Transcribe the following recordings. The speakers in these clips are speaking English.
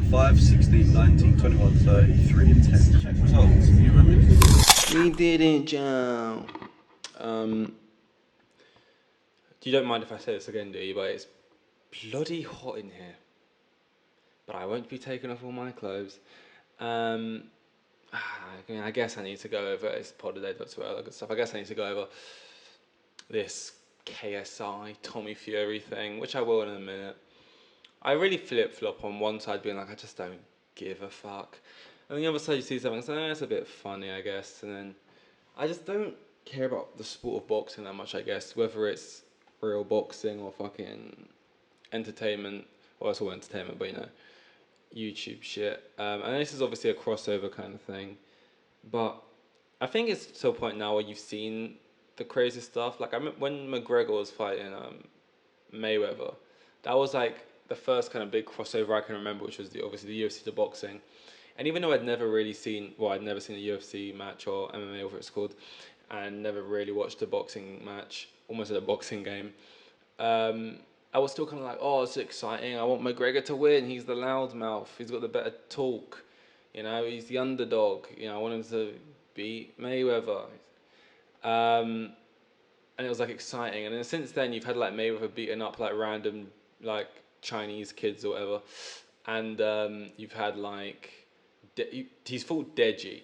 5, 16, 19, 21, 33, and 10. Check results. You ready? We didn't jump. You don't mind if I say this again, do you? But it's bloody hot in here. But I won't be taking off all my clothes. I guess I need to go over this pod today, that's all that good stuff. I guess I need to go over this KSI Tommy Fury thing, which I will in a minute. I really flip-flop on one side being like, I just don't give a fuck. And the other side you see something, so it's a bit funny, I guess. And then I just don't care about the sport of boxing that much, I guess. Whether it's real boxing or fucking entertainment. Well, it's all entertainment, but YouTube shit. And this is obviously a crossover kind of thing. But I think it's to a point now where you've seen the crazy stuff. Like, I remember when McGregor was fighting Mayweather, that was like the first kind of big crossover I can remember, which was obviously the UFC to boxing. And even though I'd never seen a UFC match or MMA, whatever it's called, and never really watched a boxing match, almost at a boxing game, I was still kind of like, oh, it's exciting. I want McGregor to win. He's the loudmouth. He's got the better talk. He's the underdog. I want him to beat Mayweather. And it was like exciting. And then since then, you've had like Mayweather beating up like random like Chinese kids or whatever, and you've had like he's fought Deji.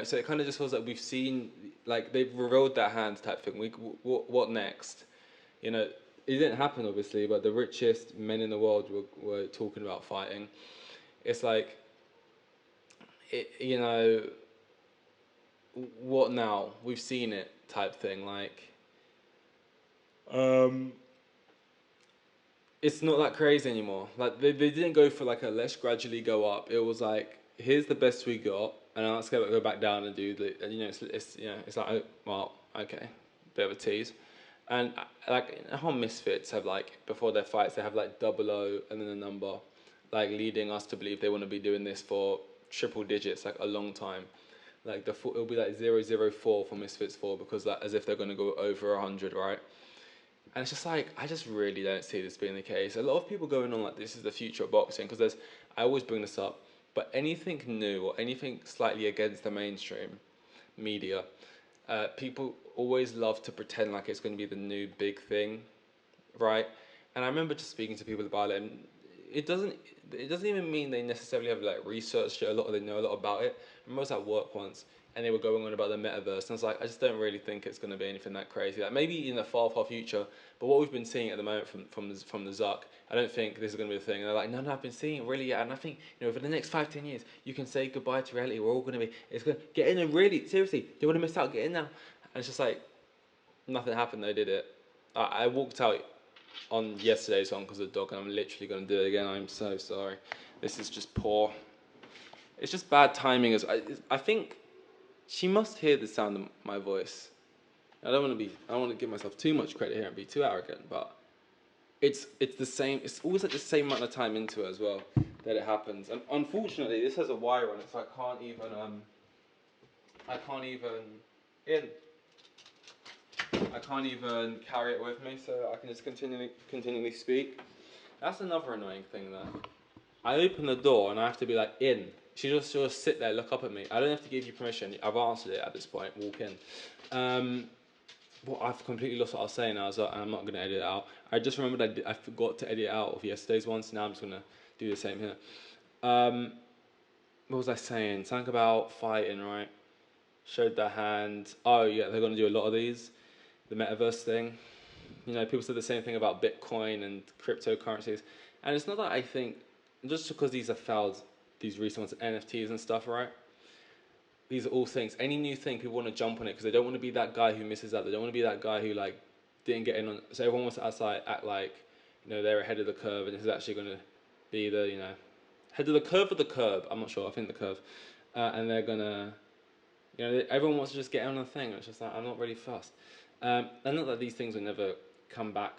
So it kind of just feels like we've seen like they've revealed that hand type thing. What next? It didn't happen obviously, but the richest men in the world were talking about fighting. It's like, what now? We've seen it type thing. Like, it's not that crazy anymore. Like they didn't go for like a let's gradually go up. It was like, here's the best we got, and let's go back down and do the. It's like, oh, well, okay, bit of a tease. And like how Misfits have like before their fights they have like 00 and then a number, like leading us to believe they want to be doing this for triple digits like a long time. Like it'll be like 004 for Misfits 4 because like as if they're gonna go over 100, right? And it's just like I just really don't see this being the case. A lot of people going on like this is the future of boxing because I always bring this up, but anything new or anything slightly against the mainstream media, people always love to pretend like it's going to be the new big thing, right? And I remember just speaking to people about it, and it doesn't even mean they necessarily have like researched it a lot or they know a lot about it. I remember I was at work once and they were going on about the metaverse, and I was like, I just don't really think it's going to be anything that crazy. Like maybe in the far future, but what we've been seeing at the moment from the Zuck, I don't think this is going to be the thing. And they're like, no, I've been seeing it really, yeah. And I think for the next 5-10 years, you can say goodbye to reality. We're all going to be, it's going to get in and really seriously, they want to miss out, get in now. And it's just like nothing happened. They did it. I walked out on yesterday's one because of the dog, and I'm literally going to do it again. I'm so sorry. This is just poor. It's just bad timing. I think she must hear the sound of my voice. I don't want to give myself too much credit here and be too arrogant, but it's the same. It's always like the same amount of time into it as well that it happens. And unfortunately, this has a wire on it, so I can't even carry it with me, so I can just continually speak. That's another annoying thing there. I open the door and I have to be like, in. She'll just sit there, look up at me. I don't have to give you permission. I've answered it at this point. Walk in. Well, I've completely lost what I was saying now, and I'm not going to edit it out. I just remembered I forgot to edit it out of yesterday's one, so now I'm just going to do the same here. What was I saying? Something about fighting, right? Showed their hand. Oh, yeah, they're going to do a lot of these. The metaverse thing. People said the same thing about Bitcoin and cryptocurrencies. And it's not that I think, just because these are failed, these recent ones, NFTs and stuff, right? These are all things. Any new thing, people want to jump on it because they don't want to be that guy who misses out. They don't want to be that guy who like didn't get in on. So everyone wants to act like they're ahead of the curve, and this is actually going to be the head of the curve or the curb. I'm not sure. I think the curve, and they're gonna everyone wants to just get on the thing. It's just like I'm not really fussed. And not that these things will never come back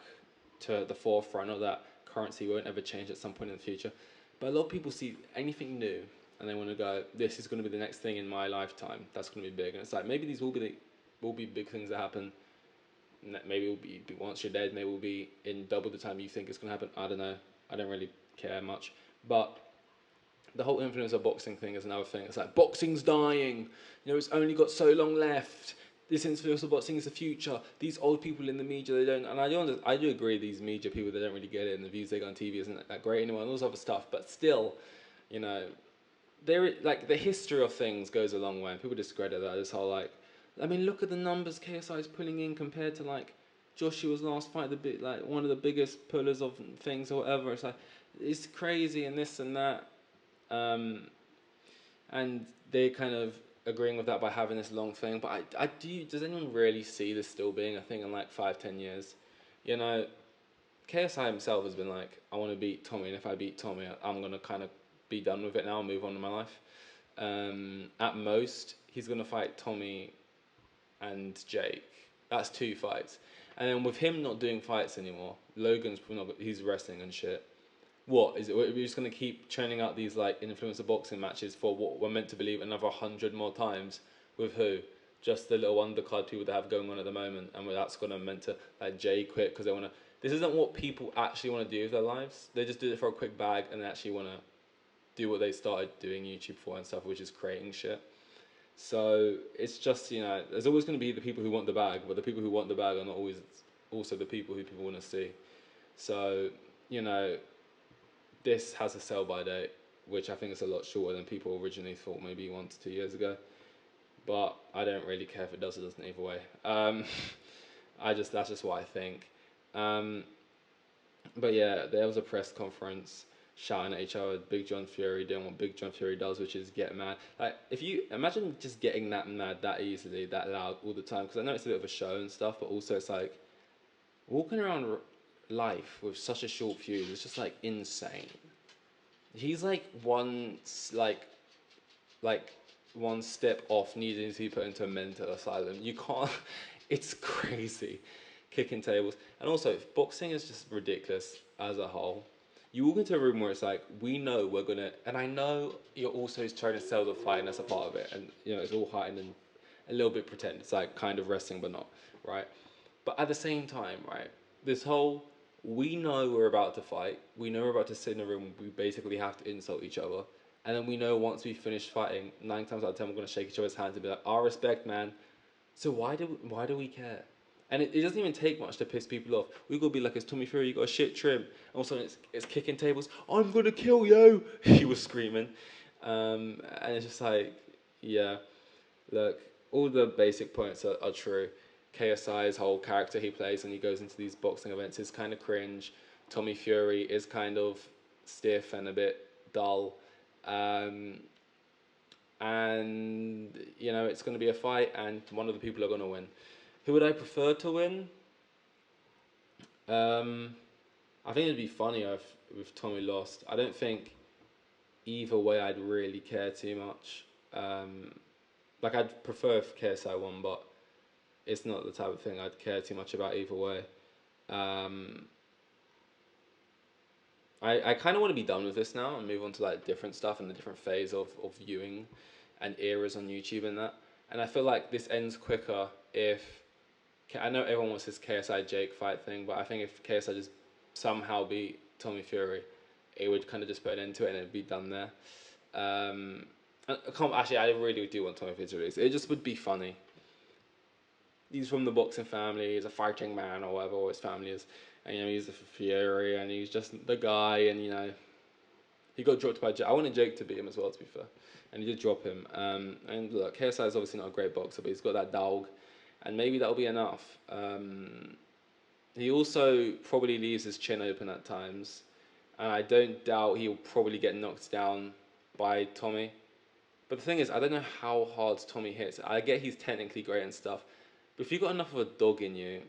to the forefront, or that currency won't ever change at some point in the future. But a lot of people see anything new and they want to go, this is going to be the next thing in my lifetime. That's going to be big. And it's like, maybe these will be big things that happen. Maybe it will be once you're dead. Maybe it will be in double the time you think it's going to happen. I don't know. I don't really care much. But the whole influencer boxing thing is another thing. It's like boxing's dying. You know, it's only got so long left. This influencer boxing is the future. These old people in the media, they don't. And I do agree. These media people, they don't really get it, and the views they get on TV isn't that great anymore, and all this other stuff. But still, you know, there like the history of things goes a long way, and people discredit that. This whole like, I mean, look at the numbers KSI is pulling in compared to like Joshua's last fight, the bit like one of the biggest pullers of things or whatever. It's like it's crazy and this and that. Um, and they kind of agreeing with that by having this long thing. But I do. Does anyone really see this still being a thing in like 5-10 years? You know, KSI himself has been like, I want to beat Tommy, and if I beat Tommy, I'm gonna kind of be done with it now and move on in my life. At most, he's gonna fight Tommy and Jake. That's 2 fights. And then with him not doing fights anymore, Logan's not. He's wrestling and shit. What is it? We're just gonna keep churning out these like influencer boxing matches for what we're meant to believe another 100 more times with who? Just the little undercard people that have going on at the moment, and that's gonna meant to like Jay quit because they wanna. This isn't what people actually want to do with their lives. They just do it for a quick bag and they actually want to do what they started doing YouTube for and stuff, which is creating shit. So it's just, you know, there's always going to be the people who want the bag, but the people who want the bag are not always also the people who people want to see. So, you know, this has a sell by date, which I think is a lot shorter than people originally thought, maybe 1 to 2 years ago. But I don't really care if it does or doesn't either way. That's just what I think. Um, but yeah, there was a press conference shouting at each other, Big John Fury doing what Big John Fury does, which is get mad. Like, if you imagine just getting that mad that easily, that loud all the time, because I know it's a bit of a show and stuff, but also it's like walking around life with such a short fuse. It's just like insane. He's like like one step off needing to be put into a mental asylum. You can't. It's crazy, kicking tables, and also boxing is just ridiculous as a whole. You walk into a room where it's like we know we're gonna, and I know you're also trying to sell the fight, and that's a part of it, and you know it's all heightened and a little bit pretend. It's like kind of wrestling, but not, right? But at the same time, right, this whole we know we're about to fight, we know we're about to sit in a room, we basically have to insult each other. And then we know once we finish fighting, 9 times out of 10 we're gonna shake each other's hands and be like, "Our respect, man." So why do we care? And it doesn't even take much to piss people off. We gotta be like, "It's Tommy Fury, you got a shit trim." And also it's kicking tables. "I'm gonna kill you!" He was screaming, and it's just like, yeah, look, all the basic points are true. KSI's whole character he plays when he goes into these boxing events is kind of cringe. Tommy Fury is kind of stiff and a bit dull. Um, and, you know, it's going to be a fight and one of the people are going to win. Who would I prefer to win? Um, I think it'd be funnier if Tommy lost. I don't think either way I'd really care too much. Like, I'd prefer if KSI won, but it's not the type of thing I'd care too much about either way. Um, I kind of want to be done with this now and move on to like different stuff and the different phase of viewing and eras on YouTube and that. And I feel like this ends quicker if I know everyone wants this KSI Jake fight thing, but I think if KSI just somehow beat Tommy Fury, it would kind of just put an end to it and it'd be done there. Actually, I really do want Tommy Fury to lose. It just would be funny. He's from the boxing family. He's a fighting man or whatever his family is, and you know he's a Fury and he's just the guy. And you know he got dropped by Jake. I wanted Jake to beat him as well, to be fair, and he did drop him. And look, KSI is obviously not a great boxer, but he's got that dog, and maybe that'll be enough. He also probably leaves his chin open at times, and I don't doubt he'll probably get knocked down by Tommy. But the thing is, I don't know how hard Tommy hits. I get he's technically great and stuff, but if you've got enough of a dog in you,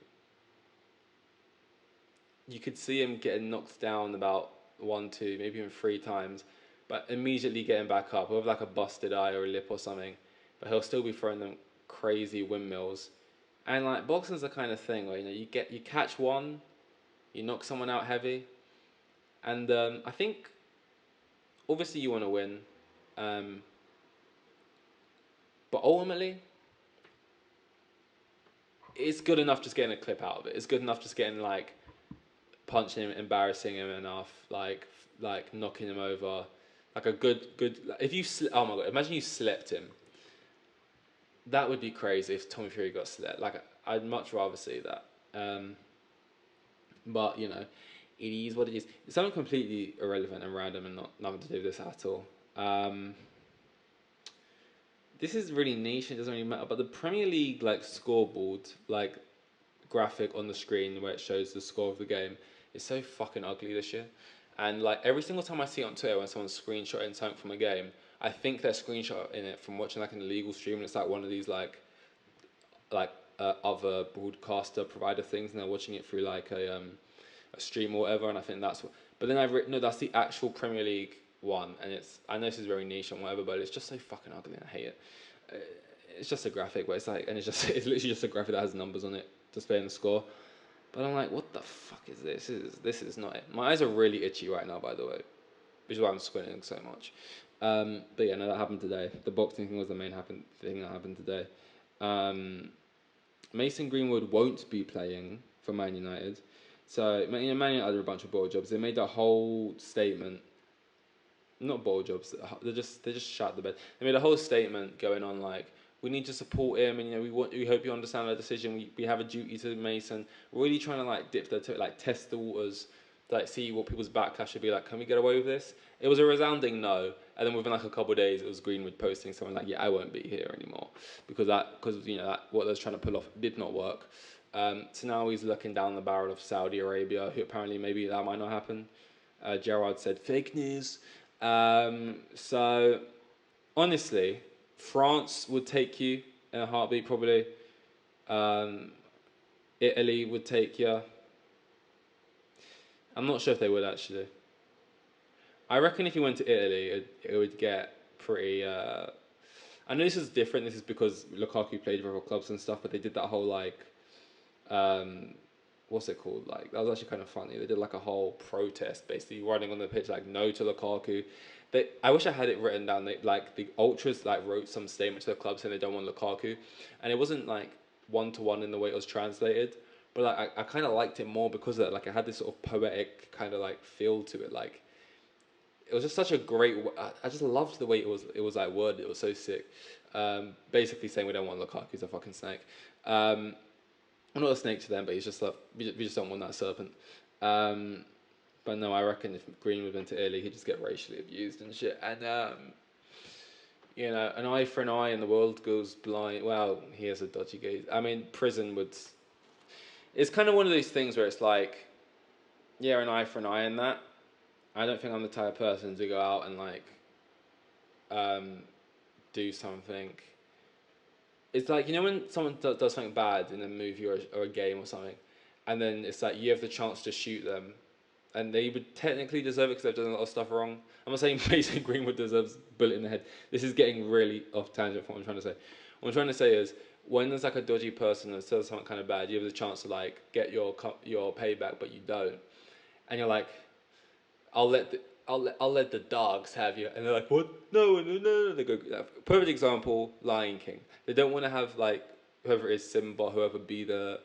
you could see him getting knocked down about 1, 2, maybe even 3 times, but immediately getting back up with like a busted eye or a lip or something. But he'll still be throwing them crazy windmills. And like boxing's the kind of thing where you catch one, you knock someone out heavy, and I think obviously you want to win, um, but ultimately it's good enough just getting a clip out of it. It's good enough just getting punching him, embarrassing him enough, like knocking him over, like a good. Like, if you, oh my god, imagine you slept him. That would be crazy if Tommy Fury got slept. Like I'd much rather see that. But you know, it is what it is. It's something completely irrelevant and random and not nothing to do with this at all. This is really niche. It doesn't really matter. But the Premier League like scoreboard, like graphic on the screen where it shows the score of the game, is so fucking ugly this year. And like every single time I see it on Twitter when someone's screenshotting something from a game, I think they're screenshotting it from watching like an illegal stream. And it's like one of these like other broadcaster provider things, and they're watching it through like a stream or whatever. And I think that's what. But then I've written no, that's the actual Premier League one, and it's I know this is very niche and whatever, but it's just so fucking ugly and I hate it. It's just a graphic, but it's like, and it's literally just a graphic that has numbers on it displaying the score. But I'm like, what the fuck is this? This is not it. My eyes are really itchy right now, by the way, which is why I'm squinting so much. But yeah, no, that happened today. The boxing thing was the main thing that happened today. Mason Greenwood won't be playing for Man United. So, Man United are a bunch of ball jobs. They made a whole statement. Not ball jobs. They just shut the bed. They made a whole statement going on like, we need to support him, and you know we hope you understand our decision. We have a duty to Mason. We're really trying to like dip their toe, like test the waters, like see what people's backlash would be like. Can we get away with this? It was a resounding no, and then within like a couple of days, it was Greenwood posting something like, "Yeah, I won't be here anymore," because you know what they was trying to pull off did not work. So now he's looking down the barrel of Saudi Arabia, who apparently maybe that might not happen. Gerrard said fake news. So honestly, France would take you in a heartbeat, probably. Italy would take you. I'm not sure if they would, actually. I reckon if you went to Italy, it would get pretty... I know this is different. This is because Lukaku played for other clubs and stuff, but they did that whole, like... what's it called? Like, that was actually kind of funny. They did, like, a whole protest, basically, running on the pitch, like, no to Lukaku. I wish I had it written down. Like the ultras like wrote some statement to the club saying they don't want Lukaku, and it wasn't like 1-to-1 in the way it was translated. But like I kind of liked it more because of that. Like it had this sort of poetic kind of like feel to it. Like it was just such a great. I just loved the way it was. It was like worded. It was so sick. Basically saying we don't want Lukaku. He's a fucking snake. I'm not a snake to them, but he's just like we just don't want that serpent. But no, I reckon if Greenwood went to Italy, he'd just get racially abused and shit. And, you know, an eye for an eye and the world goes blind. Well, he has a dodgy gaze. I mean, prison would... It's kind of one of those things where it's like, yeah, an eye for an eye and that. I don't think I'm the type of person to go out and, like, do something. It's like, you know when someone does something bad in a movie or a game or something, and then it's like you have the chance to shoot them, and they would technically deserve it because they've done a lot of stuff wrong. I'm not saying Mason Greenwood deserves a bullet in the head. This is getting really off tangent from what I'm trying to say. What I'm trying to say is, when there's like a dodgy person that says something kind of bad, you have the chance to like get your payback, but you don't. And you're like, I'll let the dogs have you. And they're like, what? No. They go, perfect example, Lion King. They don't want to have like, whoever it is, Simba, whoever be the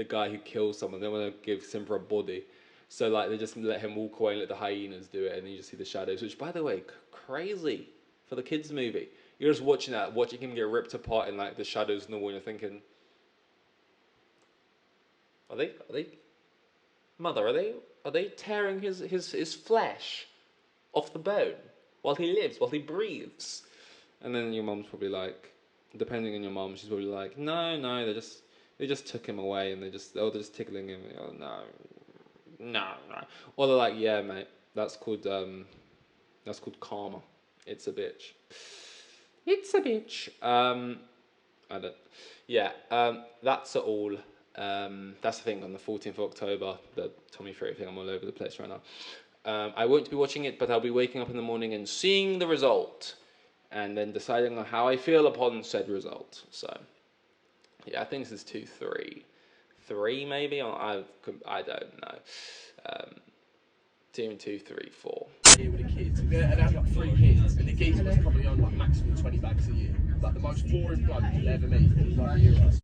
guy who kills someone. They want to give Simba a body. So like they just let him walk away and let the hyenas do it, and then you just see the shadows. Which, by the way, crazy for the kids' movie. You're just watching him get ripped apart in like the shadows and the wall, and you're thinking, are they tearing his flesh off the bone while he lives, while he breathes? And then your mum's probably like, depending on your mum, she's probably like, no, they just took him away and they're just tickling him. Oh, no. Or they're like, yeah, mate, that's called karma. It's a bitch. I don't. Yeah. That's all. That's the thing on the 14th of October. The Tommy Fury thing. I'm all over the place right now. I won't be watching it, but I'll be waking up in the morning and seeing the result, and then deciding on how I feel upon said result. So, yeah, I think this is 2-3. 3 maybe? I don't know. 2, 3, 4. Here with the kids, and they have like 3 kids, and the geezer was probably on like maximum 20 bags a year. Like the most boring bloke you'll ever meet, like a Euros.